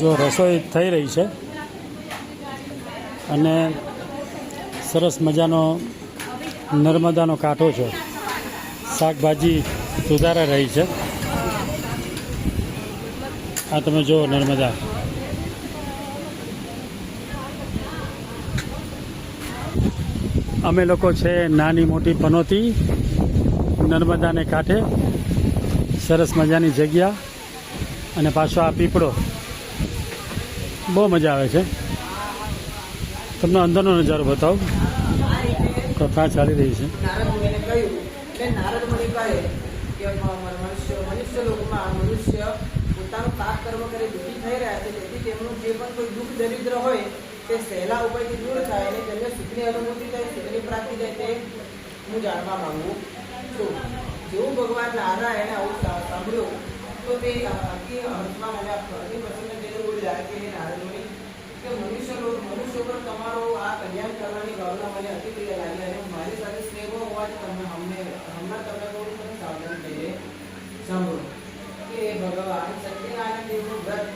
જો રસોઈ થઈ રહી છે અને સરસ મજાનો નર્મદાનો કાંઠો છે. શાકભાજી સુધારા રહી છે. આ તમે જુઓ નર્મદા. અમે લોકો છે નાની મોટી પનોતી નર્મદાને કાંઠે. સરસ મજાની જગ્યા અને પાછો આ પીપળો. બહુ મજા આવે છે. તમને અંદરનો નજારો બતાવું. કથા ચાલી રહી છે. નારદ મુનિ કહે કે મનુષ્ય લોકમાં મનુષ્ય પોતાનું પાપ કર્મ કરી દુઃખી થઈ રહ્યા છે. તેથી તેમનું જે પણ કોઈ દુઃખ દરિદ્ર હોય તે સહેલા ઉપાયથી દૂર થાય અને તેમને સુખની અનુભૂતિ થાય, સુખની પ્રાપ્તિ થાય તે હું જાણવા માંગુ છું. જેવું ભગવાન નારાયણે આવું સાંભળ્યું તો તે અતિ હર્ષમાં અને અતિ પ્રસન્ન થઈને બોલ્યા કે નારદ મુનિ કે મનુષ્ય પર તમારો આ કલ્યાણ કરવાની ભાવના મને અતિ પ્રિય લાગી અને મારી સાથે સ્નેહ હોવાથી તમે હમણાં તમે થોડું મને સાવધાન થઈને સાંભળો કે ભગવાન સત્યનારાયણ દેવનું વ્રત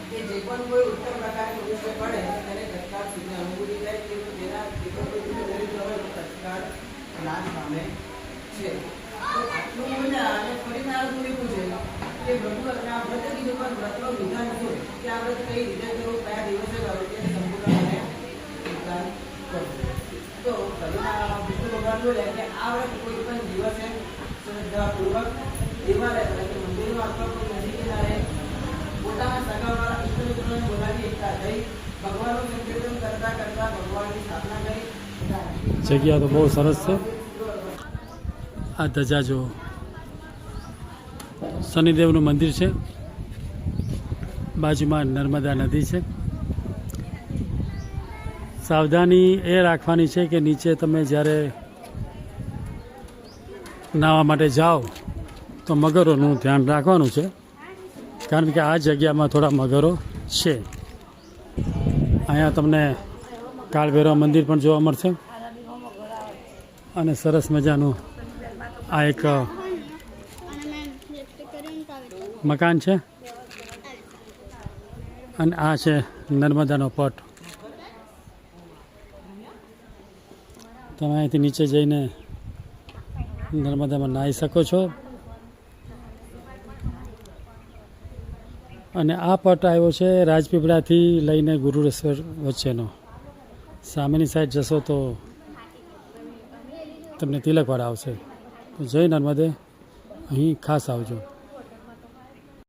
કે જે પણ કોઈ ઉત્તમ પ્રકારની મનુષ્ય પડે તેને તત્કાળ સુધી અનુભૂતિ થાય કે તેના જે પણ કોઈ દરિદ્ર હોય તો તત્કાળ નાશ પામે છે. આટલું બોલ્યા અને ફરી નારદ મુનિ પૂછે કે પ્રભુ આ વ્રત કીધું પણ વ્રતનું વિધાન શું, કે આ વ્રત કઈ રીતે કરવું, કયા દિવસે કરવું, તેને સંપૂર્ણ મને વિધાન કરો. તો વિષ્ણુ ભગવાન બોલ્યા કે આ વ્રત કોઈ પણ દિવસે શ્રદ્ધાપૂર્વક દેવાલય એટલે મંદિરમાં અથવા કોઈ નદી કિનારે પોતાના સગાવાળા મિત્ર મિત્રોને બોલાવી એકઠા થઈ ભગવાનનું સંકીર્તન કરતા કરતા ભગવાનની સ્થાપના કરી. જગ્યા તો બહુ સરસ છે. આ ધજા જુઓ. શનિદેવનું મંદિર છે. બાજુમાં નર્મદા નદી છે. સાવધાની એ રાખવાની છે કે નીચે તમે જ્યારે નાહવા માટે જાઓ તો મગરોનું ધ્યાન રાખવાનું છે, કારણ કે આ જગ્યામાં થોડા મગરો છે. અહીંયા તમને કાળભૈરવ મંદિર પણ જોવા મળશે અને સરસ મજાનું આ એક મકાન છે અને આ છે નર્મદાનો પટ. તમે અહીંથી નીચે જઈને નર્મદામાં નાહી શકો છો. અને આ પટ આવ્યો છે રાજપીપળાથી લઈને ગુરુરેશ્વર વચ્ચેનો. સામેની સાઈડ જશો તો તમને તિલકવાડા આવશે. તો જય નર્મદે અહીં ખાસ આવજો.